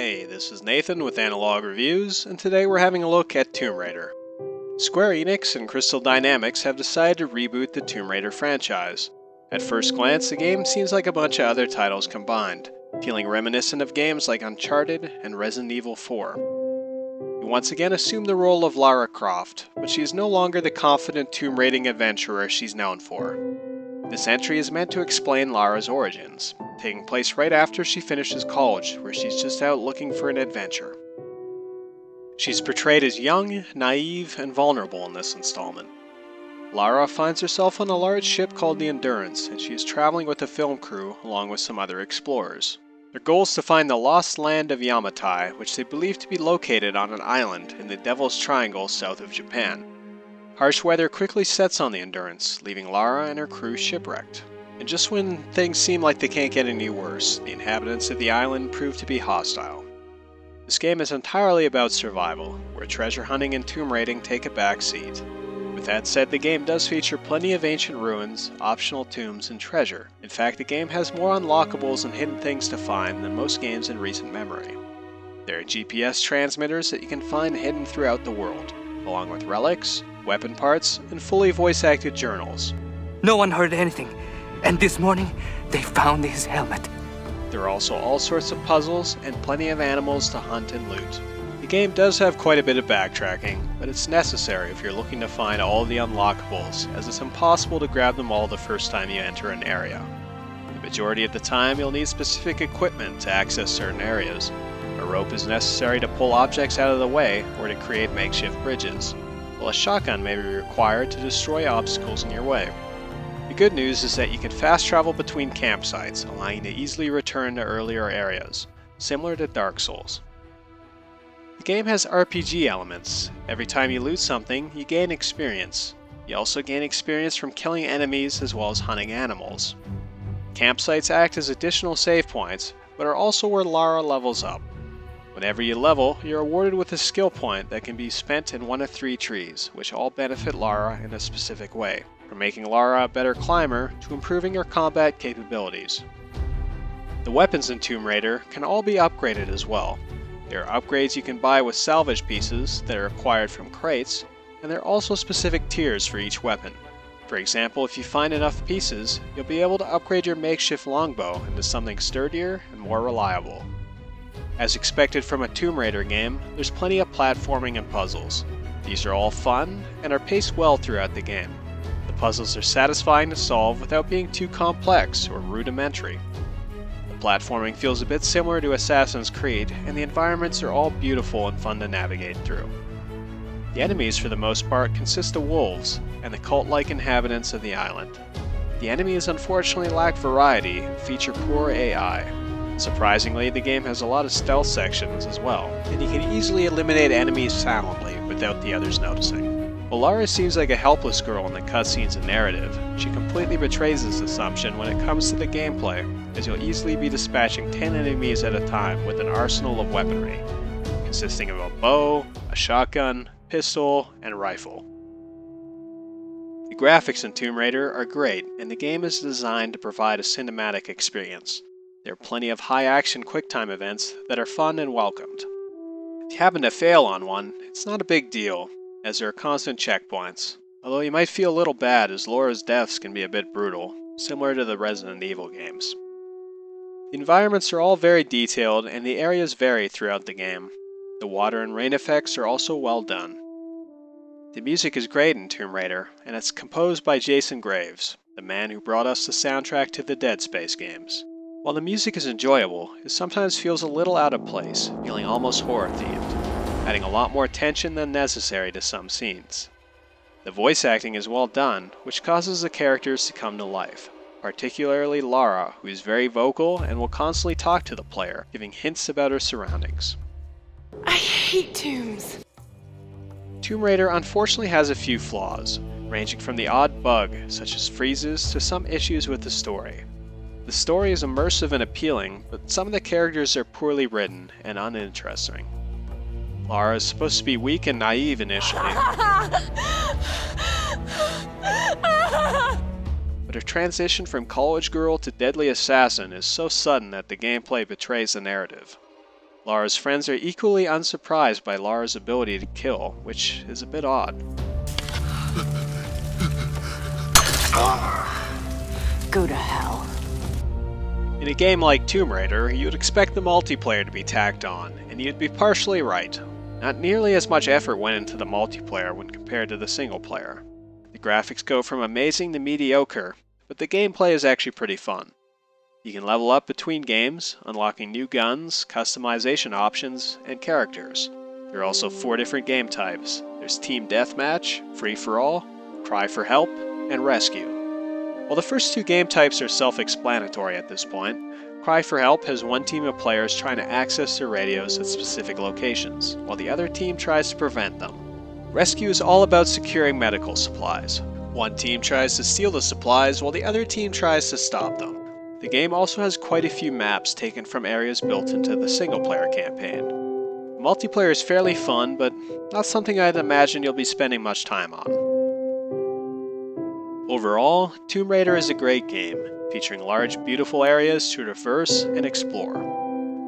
Hey, this is Nathan with Analog Reviews, and today we're having a look at Tomb Raider. Square Enix and Crystal Dynamics have decided to reboot the Tomb Raider franchise. At first glance, the game seems like a bunch of other titles combined, feeling reminiscent of games like Uncharted and Resident Evil 4. We once again assume the role of Lara Croft, but she is no longer the confident tomb raiding adventurer she's known for. This entry is meant to explain Lara's origins, taking place right after she finishes college, where she's just out looking for an adventure. She's portrayed as young, naive, and vulnerable in this installment. Lara finds herself on a large ship called the Endurance, and she is traveling with a film crew along with some other explorers. Their goal is to find the lost land of Yamatai, which they believe to be located on an island in the Devil's Triangle south of Japan. Harsh weather quickly sets on the Endurance, leaving Lara and her crew shipwrecked. And just when things seem like they can't get any worse, the inhabitants of the island prove to be hostile. This game is entirely about survival, where treasure hunting and tomb raiding take a back seat. With that said, the game does feature plenty of ancient ruins, optional tombs, and treasure. In fact, the game has more unlockables and hidden things to find than most games in recent memory. There are GPS transmitters that you can find hidden throughout the world, along with relics, weapon parts, and fully voice-acted journals. No one heard anything, and this morning they found his helmet. There are also all sorts of puzzles and plenty of animals to hunt and loot. The game does have quite a bit of backtracking, but it's necessary if you're looking to find all of the unlockables, as it's impossible to grab them all the first time you enter an area. The majority of the time you'll need specific equipment to access certain areas. A rope is necessary to pull objects out of the way or to create makeshift bridges, while a shotgun may be required to destroy obstacles in your way. The good news is that you can fast travel between campsites, allowing you to easily return to earlier areas, similar to Dark Souls. The game has RPG elements. Every time you loot something, you gain experience. You also gain experience from killing enemies as well as hunting animals. Campsites act as additional save points, but are also where Lara levels up. Whenever you level, you're awarded with a skill point that can be spent in one of 3 trees, which all benefit Lara in a specific way, from making Lara a better climber to improving her combat capabilities. The weapons in Tomb Raider can all be upgraded as well. There are upgrades you can buy with salvage pieces that are acquired from crates, and there are also specific tiers for each weapon. For example, if you find enough pieces, you'll be able to upgrade your makeshift longbow into something sturdier and more reliable. As expected from a Tomb Raider game, there's plenty of platforming and puzzles. These are all fun and are paced well throughout the game. The puzzles are satisfying to solve without being too complex or rudimentary. The platforming feels a bit similar to Assassin's Creed, and the environments are all beautiful and fun to navigate through. The enemies for the most part consist of wolves and the cult-like inhabitants of the island. The enemies unfortunately lack variety and feature poor AI. Surprisingly, the game has a lot of stealth sections as well, and you can easily eliminate enemies silently without the others noticing. While Lara seems like a helpless girl in the cutscenes and narrative, she completely betrays this assumption when it comes to the gameplay, as you'll easily be dispatching 10 enemies at a time with an arsenal of weaponry, consisting of a bow, a shotgun, pistol, and rifle. The graphics in Tomb Raider are great, and the game is designed to provide a cinematic experience. There are plenty of high-action QuickTime events that are fun and welcomed. If you happen to fail on one, it's not a big deal, as there are constant checkpoints, although you might feel a little bad as Laura's deaths can be a bit brutal, similar to the Resident Evil games. The environments are all very detailed and the areas vary throughout the game. The water and rain effects are also well done. The music is great in Tomb Raider, and it's composed by Jason Graves, the man who brought us the soundtrack to the Dead Space games. While the music is enjoyable, it sometimes feels a little out of place, feeling almost horror-themed, adding a lot more tension than necessary to some scenes. The voice acting is well done, which causes the characters to come to life, particularly Lara, who is very vocal and will constantly talk to the player, giving hints about her surroundings. I hate tombs! Tomb Raider unfortunately has a few flaws, ranging from the odd bug, such as freezes, to some issues with the story. The story is immersive and appealing, but some of the characters are poorly written and uninteresting. Lara is supposed to be weak and naive initially, but her transition from college girl to deadly assassin is so sudden that the gameplay betrays the narrative. Lara's friends are equally unsurprised by Lara's ability to kill, which is a bit odd. Go to hell. In a game like Tomb Raider, you'd expect the multiplayer to be tacked on, and you'd be partially right. Not nearly as much effort went into the multiplayer when compared to the single player. The graphics go from amazing to mediocre, but the gameplay is actually pretty fun. You can level up between games, unlocking new guns, customization options, and characters. There are also 4 different game types. There's Team Deathmatch, Free-for-all, Cry for Help, and Rescue. While the first 2 game types are self-explanatory at this point, Cry for Help has one team of players trying to access their radios at specific locations, while the other team tries to prevent them. Rescue is all about securing medical supplies. One team tries to steal the supplies, while the other team tries to stop them. The game also has quite a few maps taken from areas built into the single-player campaign. The multiplayer is fairly fun, but not something I'd imagine you'll be spending much time on. Overall, Tomb Raider is a great game, featuring large, beautiful areas to traverse and explore.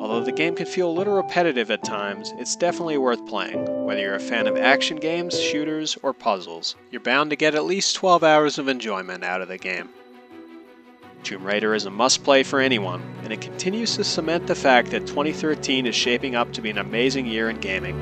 Although the game can feel a little repetitive at times, it's definitely worth playing. Whether you're a fan of action games, shooters, or puzzles, you're bound to get at least 12 hours of enjoyment out of the game. Tomb Raider is a must-play for anyone, and it continues to cement the fact that 2013 is shaping up to be an amazing year in gaming.